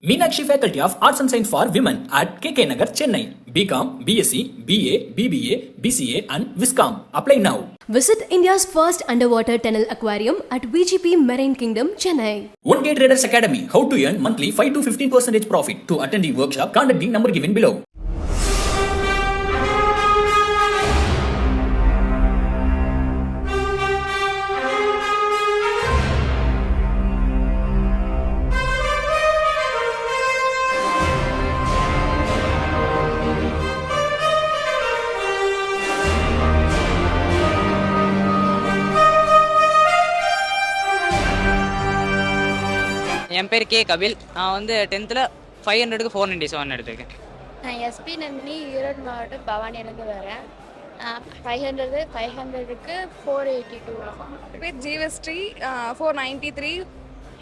Meenakshi Faculty of Arts and Science for Women at KK Nagar, Chennai. BCom, BSc, BA, BBA, BCA and Viscom. Apply now. Visit India's first underwater tunnel aquarium at VGP Marine Kingdom, Chennai. One Day Traders Academy. How to earn monthly 5 to 15% profit. To attend the workshop, contact the number given below. என் பேர் K Kapil. நான் வந்து 10th 500க்கு 497 எடுத்திருக்கேன். நான் SP Nandini, Erode மாவட்டம் பவானியிலேருந்து வரேன். 500க்கு 482. பேர் Jeevasri, 493.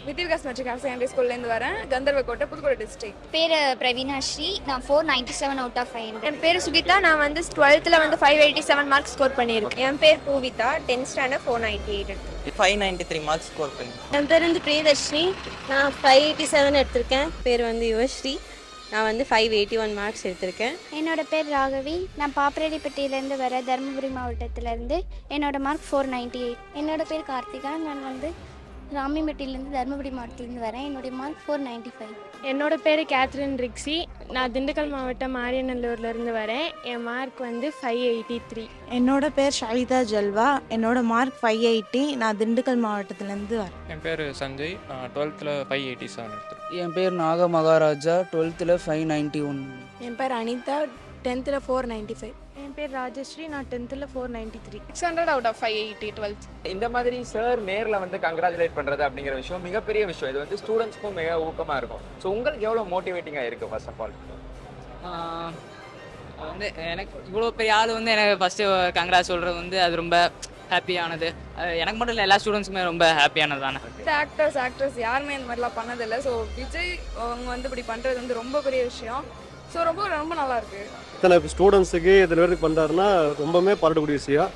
வித்யாவிகாஸ் matric higher secondary ஸ்கூல்லேருந்து வரேன், கந்தர்வக்கோட்டை, புதுக்கோட்டை டிஸ்ட்ரிக்ட். பேர் பிரவீனாஸ்ரீ, நான் 497 அவுட் ஆஃப் 500. என் பேர் சுகிதா, நான் வந்து 12th 587 மார்க்ஸ் ஸ்கோர் பண்ணியிருக்கேன். என் பேர் Poovitha, 10th standard 498 593 marks score பண்ணி. என் பேர் வந்து பிரியதர்ஷினி, நான் 587 எடுத்திருக்கேன். பேர் வந்து யுவஸ்ரீ, நான் வந்து 581 மார்க்ஸ் எடுத்திருக்கேன். என்னோட பேர் ராகவி, நான் பாப்பரேடிப்பட்டியிலேருந்து வரேன், தருமபுரி மாவட்டத்திலேருந்து. என்னோட மார்க் 498. என்னோட பேர் கார்த்திகா, நான் வந்து ராமிமெட்டிலேருந்து தருமபுரி மாவட்டத்திலேருந்து வரேன். என்னுடைய மார்க் 495. என்னோட பேர் கேத்ரின் ரிக்ஸி, நான் திண்டுக்கல் மாவட்டம் மாரியநல்லூர்லேருந்து வரேன். என் மார்க் வந்து 583. என்னோட பேர் ஷாயிதா ஜல்வா, என்னோட மார்க் 580. நான் திண்டுக்கல் மாவட்டத்திலேருந்து வரேன். என் பேர் சஞ்சய், நான் 12th 587 எடுத்தேன். என் பேர் நாக மகாராஜா, 12th 591. என் பேர் அனிதா, 10th 495. என் பேர் ராஜஸ்ரீ, நான் 10th 493. 600 out of 580 12th. இந்த மாதிரி சார் நேரில் வந்து கங்க்ராச்சுலேட் பண்ணுறது அப்படிங்கிற விஷயம் மிகப்பெரிய விஷயம். இது வந்து ஸ்டூடெண்ட்ஸ்க்கும் மிக ஊக்கமாக இருக்கும். ஸோ உங்களுக்கு எவ்வளோ மோட்டிவேட்டிங்காக இருக்குது ஃபர்ஸ்ட் ஆஃப் ஆல்? வந்து எனக்கு இவ்வளோ பெரிய ஆள் வந்து எனக்கு ஃபஸ்ட்டு கங்க்ராட் சொல்கிறது வந்து அது ரொம்ப ஹாப்பியானது. எனக்கு மட்டும் இல்லை, எல்லா ஸ்டூடெண்ட்ஸுக்குமே ரொம்ப ஹாப்பியானது தானே. ஆக்டர்ஸ் யாருமே இந்த மாதிரிலாம் பண்ணதில்லை. ஸோ விஜய் அவங்க வந்து இப்படி பண்ணுறது வந்து ரொம்ப பெரிய விஷயம். ஸோ ரொம்ப ரொம்ப நல்லா இருக்கு. இத்தனை ஸ்டூடெண்ட்ஸுக்கு இதில் பேருக்கு பண்ணுறாருன்னா ரொம்பவே பாராட்டக்கூடிய விஷயம்.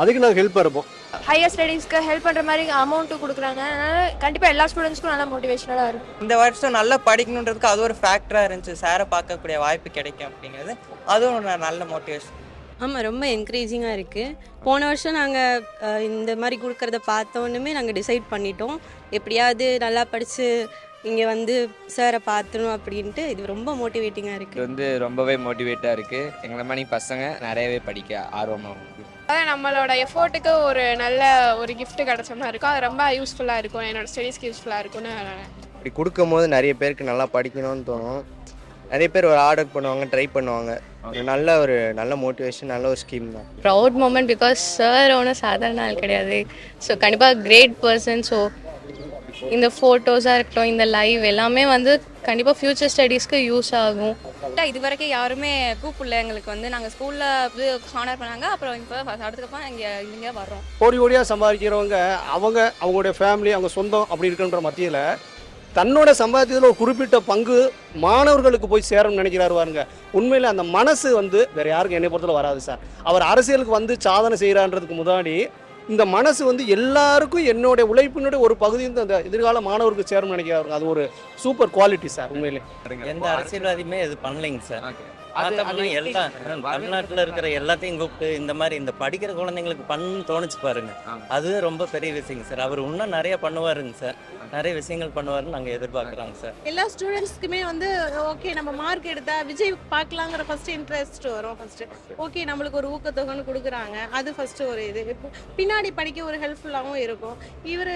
அதுக்கு நாங்கள் ஹெல்ப்பாக இருப்போம். ஹையர் ஸ்டடீஸ்க்கு ஹெல்ப் பண்ணுற மாதிரி அமௌண்ட்டும் கொடுக்குறாங்க. அதனால் கண்டிப்பாக எல்லா ஸ்டூடெண்ட்ஸ்க்கும் நல்லா மோட்டிவேஷனலாக இருக்கும். இந்த வருஷம் நல்லா படிக்கணுன்றதுக்கு அது ஒரு ஃபேக்டராக இருந்துச்சு. சாரை பார்க்கக்கூடிய வாய்ப்பு கிடைக்கும் அப்படிங்கிறது அதுவும் ஒரு நல்ல மோட்டிவேஷன். ஆமாம், ரொம்ப என்கரேஜிங்காக இருக்குது. போன வருஷம் நாங்கள் இந்த மாதிரி கொடுக்குறத பார்த்தோன்னுமே நாங்கள் டிசைட் பண்ணிட்டோம், எப்படியாவது நல்லா படித்து இங்கே வந்து சாரை பார்த்துணும் அப்படின்ட்டு. இது ரொம்ப மோட்டிவேட்டிங்காக இருக்குது. இது வந்து ரொம்பவே மோட்டிவேட்டாக இருக்குது. எங்களை மாதிரி பசங்க நிறையவே படிக்க ஆர்வமாக இருக்குது. அதான் நம்மளோட எஃபோர்ட்டுக்கு ஒரு நல்ல ஒரு கிஃப்ட் கிடச்சோம்னா இருக்கும். அது ரொம்ப யூஸ்ஃபுல்லாக இருக்கும், என்னோட ஸ்டடீஸ்க்கு யூஸ்ஃபுல்லாக இருக்கும்னு. இப்படி கொடுக்கும் போது நிறைய பேருக்கு நல்லா படிக்கணும்னு தோணும். நிறைய பேர் ஒரு ஆர்டர் பண்ணுவாங்க, ட்ரை பண்ணுவாங்க. ஒரு நல்ல மோட்டிவேஷன், நல்ல ஒரு ஸ்கீம் தான். ப்ரௌட் மூமெண்ட், பிகாஸ் சார் ஒன்றும் சாதாரண ஆள் கிடையாது. ஸோ கண்டிப்பாக கிரேட் பர்சன். ஸோ இந்த ஃபோட்டோஸாக இருக்கட்டும், இந்த லைவ் எல்லாமே வந்து கண்டிப்பாக ஃப்யூச்சர் ஸ்டடீஸ்க்கு யூஸ் ஆகும். இது வரைக்கும் யாருமே கூப்பிடல எங்களுக்கு. வந்து நாங்கள் ஸ்கூலில் வந்து ஹானர் பண்ணாங்க. அப்புறம் இப்போ அடுத்ததுக்கப்புறம் இங்கே வர்றோம். கோடியாக சம்பாதிக்கிறவங்க அவங்களுடைய ஃபேமிலி, அவங்க சொந்தம் அப்படி இருக்குன்ற மத்தியில் தன்னோட சம்பாதித்ததில் ஒரு குறிப்பிட்ட பங்கு மாணவர்களுக்கு போய் சேரணும்னு நினைக்கிறாரு பாருங்க. உண்மையில் அந்த மனசு வந்து வேறு யாருக்கும் என்னை பொறுத்தவரை வராது சார். அவர் அரசியலுக்கு வந்து சாதனை செய்கிறான்றதுக்கு முன்னாடி இந்த மனசு வந்து எல்லாருக்கும் என்னுடைய உழைப்பினுடைய ஒரு பகுதி அந்த எதிர்கால மாணவருக்கு சேரணும்னு நினைக்கிறாரு. அது ஒரு சூப்பர் குவாலிட்டி சார். உண்மையிலே எந்த அரசியல்வாதியுமே இது பண்ணலைங்க சார். எல்லா தமிழ்நாட்டில் இருக்கிற எல்லாத்தையும் கூப்பிட்டு இந்த மாதிரி இந்த படிக்கிற குழந்தைங்களுக்கு பண்ணு தோணுச்சு பாருங்க. அது ரொம்ப பெரிய விஷயங்க சார். அவர் இன்னும் நிறைய பண்ணுவாருங்க சார், நிறைய விஷயங்கள் பண்ணுவாருன்னு நாங்கள் எதிர்பார்க்குறோங்க சார். எல்லா ஸ்டூடெண்ட்ஸ்க்குமே வந்து ஓகே நம்ம மார்க் எடுத்தா விஜய் பார்க்கலாங்கிற ஃபர்ஸ்ட் இன்ட்ரெஸ்ட் வரும். ஃபர்ஸ்ட் ஓகே நம்மளுக்கு ஒரு ஊக்கத்தொகைன்னு கொடுக்குறாங்க, அது ஃபர்ஸ்ட் ஒரு இது. பின்னாடி படிக்க ஒரு ஹெல்ப்ஃபுல்லாகவும் இருக்கும். இவர்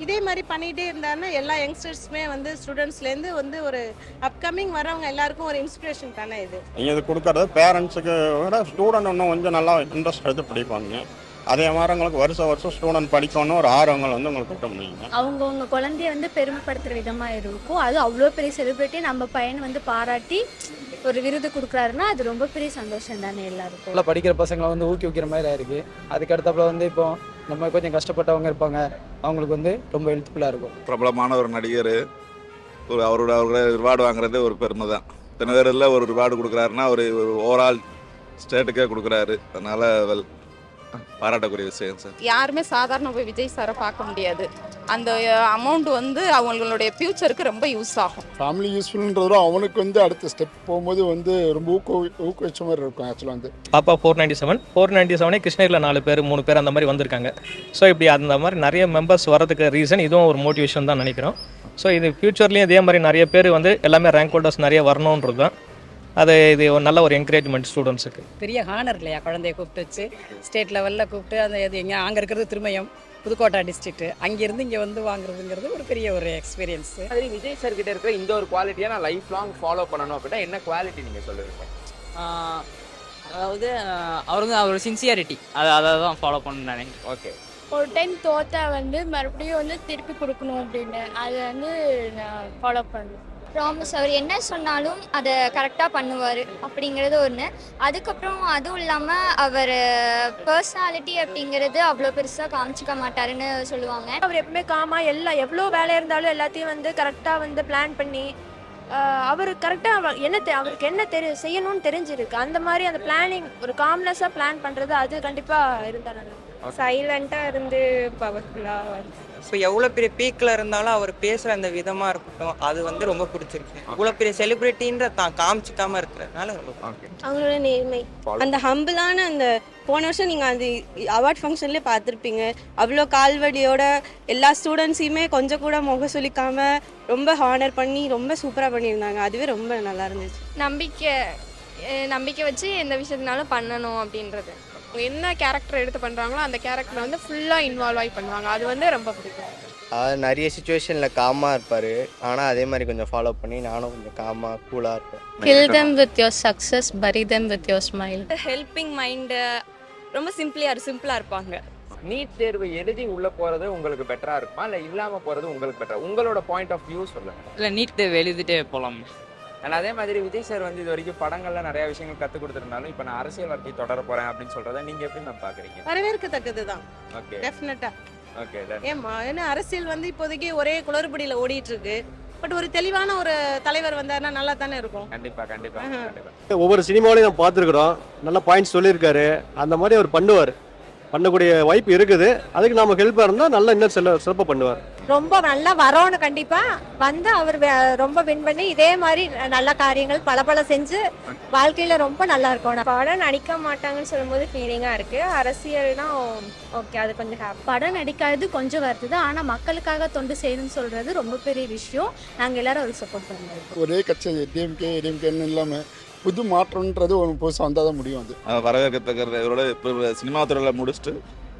இதே மாதிரி பண்ணிகிட்டே இருந்தாருன்னா எல்லா யங்ஸ்டர்ஸுமே வந்து ஸ்டூடெண்ட்ஸ்லேருந்து வந்து ஒரு அப்கமிங் வரவங்க எல்லாருக்கும் ஒரு இன்ஸ்பிரேஷன் தானே இது. இது கொடுக்கறது பேரண்ட்ஸுக்கு விட ஸ்டூடெண்ட் இன்னும் கொஞ்சம் நல்லா இன்ட்ரெஸ்ட் எடுத்து படிப்பாங்க. அதே மாதிரி உங்களுக்கு வருஷம் ஸ்டூடெண்ட் படிக்கணும்னு ஒரு ஆர்வங்கள் வந்து உங்களுக்கு கிட்ட முடியுங்க. அவங்க குழந்தைய வந்து பெருமைப்படுத்துகிற விதமாக இருக்கும். அது அவ்வளோ பெரிய செலிப்ரிட்டி நம்ம பையனை வந்து பாராட்டி ஒரு விருது கொடுக்குறாருன்னா அது ரொம்ப பெரிய சந்தோஷம் தானே எல்லாருக்கும். நல்லா படிக்கிற பசங்களை வந்து ஊக்குவிக்கிற மாதிரி இருக்குது. அதுக்கடுத்தப்பல வந்து இப்போ நம்ம கொஞ்சம் கஷ்டப்பட்டவங்க இருப்பாங்க, அவங்களுக்கு வந்து ரொம்ப ஹெல்ப்ஃபுல்லாக இருக்கும். பிரபலமான ஒரு நடிகர் அவரோட ரிவார்டு வாங்குறது ஒரு பெருமை தான். இத்தனை பேரில் ஒரு ரிவார்டு கொடுக்குறாருன்னா ஒரு ஓவரால் ஸ்டேட்டுக்கே கொடுக்குறாரு. அதனால் பாராட்டக்கூடிய விஷயம் சார். யாருமே சாதாரண போய் விஜய் சாரை பார்க்க முடியாது. அந்த அமௌண்ட் வந்து அவங்களுடைய ஃபியூச்சருக்கு ரொம்ப யூஸ் ஆகும். ஃபேமிலி யூஸ்ஃபுல்ன்றதோட அவனுக்கு வந்து அடுத்த ஸ்டெப் போகும்போது வந்து ரொம்ப ஊக்குவிச்ச மாதிரி இருக்கும். ஆக்சுவலாக வந்து பாப்பா 497 கிருஷ்ணகிரியில் 4 பேர் 3 பேர் அந்த மாதிரி வந்திருக்காங்க. ஸோ இப்படி அந்த மாதிரி நிறைய மெம்பர்ஸ் வரதுக்கு ரீசன் இதுவும் ஒரு மோட்டிவேஷன் தான் நினைக்கிறோம். ஸோ இது ஃப்யூச்சர்லேயும் இதே மாதிரி நிறைய பேர் வந்து எல்லாமே ரேங்க் ஹோல்டர்ஸ் நிறைய வரணுன்றது தான். இது ஒரு நல்ல ஒரு என்கரேஜ்மெண்ட் ஸ்டூடெண்ட்ஸுக்கு. பெரிய ஹானர் இல்லையா, குழந்தைய கூப்பிட்டு வச்சு ஸ்டேட் லெவலில் கூப்பிட்டு அந்த இது எங்கே அங்கே இருக்கிறது திருமயம் புதுக்கோட்டை டிஸ்ட்ரிக்ட், அங்கேருந்து இங்கே வந்து வாங்குறதுங்கிறது ஒரு பெரிய ஒரு எக்ஸ்பீரியன்ஸ். அது விஜய் சார் கிட்ட இருக்கிற இந்த ஒரு குவாலிட்டியை நான் லைஃப் லாங் ஃபாலோ பண்ணணும் அப்படின்னா என்ன குவாலிட்டி நீங்கள் சொல்லுவீங்க? அதாவது அவரோட சின்சியாரிட்டி அதை தான் ஃபாலோ பண்ணணும்னு நினைக்கிறேன். ஓகே, ஒரு டைம் தோத்தா வந்து மறுபடியும் வந்து திருப்பி கொடுக்கணும் அப்படின்னு அதை வந்து நான் ஃபாலோ பண்ணுவேன். ப்ராமிஸ், அவர் என்ன சொன்னாலும் அதை கரெக்டாக பண்ணுவார் அப்படிங்கிறது ஒன்று. அதுக்கப்புறம் அதுவும் இல்லாமல் அவர் பர்சனாலிட்டி அப்படிங்கிறது அவ்வளோ பெருசாக காமிச்சிக்க மாட்டாருன்னு சொல்லுவாங்க. அவர் எப்பவுமே காமாக எவ்வளோ வேலை இருந்தாலும் எல்லாத்தையும் வந்து கரெக்டாக வந்து பிளான் பண்ணி அவர் கரெக்டாக அவருக்கு என்ன செய்யணும்னு தெரிஞ்சிருக்கு. அந்த மாதிரி அந்த பிளானிங் ஒரு காம்னஸாக பிளான் பண்ணுறது அது கண்டிப்பாக இருந்தால் நல்லா. சைலண்ட்டாக இருந்து பவர்ஃபுல்லாக. ஸோ எவ்வளோ பெரிய பீக்கில் இருந்தாலும் அவர் பேசுகிற அந்த விதமாக இருக்கட்டும், அது வந்து ரொம்ப பிடிச்சிருக்கு. இவ்வளோ பெரிய செலிப்ரிட்டின்ற தான் காமிச்சிக்காமல் இருக்கிறதுனால அவங்களோட நேர்மை, அந்த ஹம்பிளான அந்த போன வருஷம் நீங்கள் அந்த அவார்ட் ஃபங்க்ஷன்லேயே பார்த்துருப்பீங்க. அவ்வளோ கால்வடியோட எல்லா ஸ்டூடெண்ட்ஸையுமே கொஞ்சம் கூட முக சுளிக்காமல் ரொம்ப ஹானர் பண்ணி ரொம்ப சூப்பராக பண்ணியிருந்தாங்க. அதுவே ரொம்ப நல்லா இருந்துச்சு. நம்பிக்கை வச்சு எந்த விஷயத்தினாலும் பண்ணணும் அப்படின்றது. என்ன கேரக்டர் எடுத்து பண்ணுறாங்களோ அந்த கேரக்டரை வந்து ஃபுல்லாக இன்வால்வ் ஆகி பண்ணுவாங்க. அது வந்து ரொம்ப பிடிக்கும். நிறைய சுச்சுவேஷனில் காமாக இருப்பார், ஆனால் அதே மாதிரி கொஞ்சம் ஃபாலோ பண்ணி நானும் கொஞ்சம் காமாக கூலாக இருப்பேன். Kill them with your success, bury them with your smile. Helping mind, ரொம்ப சிம்பிளாக இருப்பாங்க. நீட் தேர்வு எழுதி உள்ள போறது உங்களுக்கு பெட்டரா இருக்குமா இல்லை இல்லாம போறது உங்களுக்கு பெட்டரா? உங்களோட பாயிண்ட் ஆஃப் வியூ சொல்லுங்க. இல்லை நீட் தேர்வு எழுதிட்டே போகலாம். அண்ட் அதே மாதிரி விஜய் சார் வந்து இது வரைக்கும் படங்கள்ல நிறைய விஷயங்கள் கற்றுக் கொடுத்துருந்தாலும் இப்போ நான் அரசியல் வாழ்க்கை தொடர போறேன் அப்படின்னு சொல்றதை நீங்க எப்படி நான் பாக்குறீங்க? வரவேற்கத்தக்கது தான். ஓகே, டெஃபினட்டா. ஓகே. ஏமா ஏன்னா அரசியல் வந்து இப்போதைக்கு ஒரே குளறுபடியில் ஓடிட்டு இருக்கு. பட் ஒரு தெளிவான ஒரு தலைவர் வந்தாருன்னா நல்லா தானே இருக்கும். கண்டிப்பா. ஒவ்வொரு சினிமாவிலையும் நம்ம பார்த்துருக்குறோம், நல்ல பாயிண்ட்ஸ் சொல்லியிருக்காரு. அந்த மாதிரி அவர் பண்ணக்கூடிய வாய்ப்பு இருக்குது. அதுக்கு நாம ஹெல்ப்பாக இருந்தால் நல்லா இன்னும் சிறப்பாக பண்ணுவார். ரொம்ப நல்லா வரணும். கண்டிப்பாக வந்து அவர் ரொம்ப வின் பண்ணி இதே மாதிரி நல்ல காரியங்கள் பல செஞ்சு வாழ்க்கையில் ரொம்ப நல்லா இருக்கும். படம் நடிக்க மாட்டாங்கன்னு சொல்லும்போது ஃபீலிங்காக இருக்குது. அரசியல்னா ஓகே, அது கொஞ்சம் ஹாப்பி. படம் நடிக்காதது கொஞ்சம் வருது, ஆனால் மக்களுக்காக தொண்டு செய்யணும்னு சொல்கிறது ரொம்ப பெரிய விஷயம். நாங்கள் எல்லாரும் அவருக்கு சப்போர்ட் பண்ணுவோம். ஒரே கட்சி டிஎம்கேன்னு இல்லாமல் புது மாற்றம்ன்றது ஒரு புதுசாக வந்தால் தான் முடியும். அது வரவேற்கத்தக்கிறது. இவரோட இப்போ சினிமா துறையில் முடிச்சுட்டு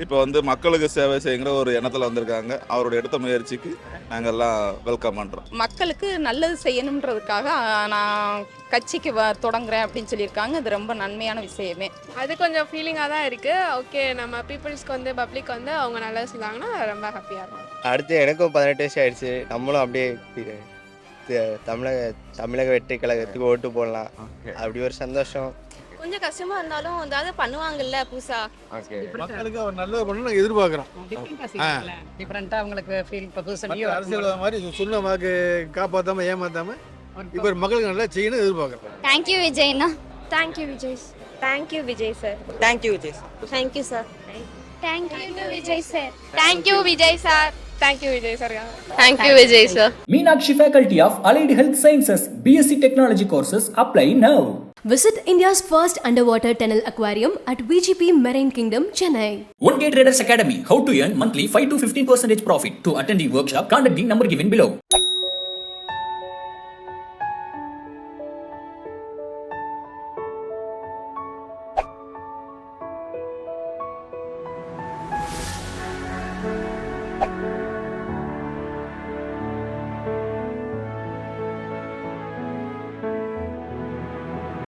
இப்போ வந்து மக்களுக்கு சேவை செய்யுங்கிற ஒரு எண்ணத்தில் வந்திருக்காங்க. அவரோட எடுத்த முயற்சிக்கு நாங்கள் எல்லாம் வெல்கம் பண்ணுறோம். மக்களுக்கு நல்லது செய்யணுன்றதுக்காக நான் கட்சிக்கு தொடங்குறேன் அப்படின்னு சொல்லியிருக்காங்க. அது ரொம்ப நன்மையான விஷயமே. அது கொஞ்சம் ஃபீலிங்காக தான் இருக்குது. ஓகே, நம்ம பீப்புள்ஸ்க்கு வந்து பப்ளிக் வந்து அவங்க நல்லது செஞ்சாங்கன்னா ரொம்ப ஹாப்பியாக இருக்கும். அடுத்து எனக்கும் 18 வயசு ஆயிடுச்சு. நம்மளும் அப்படியே தமிழக வெற்றி கழகத்துக்கு ஓட்டு போடலாம். அப்படி ஒரு சந்தோஷம். கொஞ்சம் கஷ்டமா இருந்தாலும் ஏதாவது பண்ணுவாங்கல்ல புதுசா. மக்களுக்கு அவர் நல்லது பண்ணணும் எதிர்பார்க்குறோம். டிஃப்ரெண்ட்டாக அவங்களுக்கு ஃபீல் புதுசாக அரசியல் மாதிரி சொன்ன வாக்கு காப்பாற்றாமல் ஏமாற்றாமல் இப்போ மக்களுக்கு நல்லா செய்யணும் எதிர்பார்க்குறோம். தேங்க்யூ விஜய்ண்ணா. Thank you Vijay. Thank you Vijay sir. Thank you Vijay. Thank you sir. Thank you Vijay sir. Thank you Vijay sir. Thank you Vijay sir. Thank you, Vijay sir. Meenakshi Faculty of Allied Health Sciences, BSc Technology courses apply now. Visit India's first underwater tunnel aquarium at VGP Marine Kingdom, Chennai. One Day Traders Academy. How to earn monthly 5 to 15% profit. To attend the workshop, contact the number given below.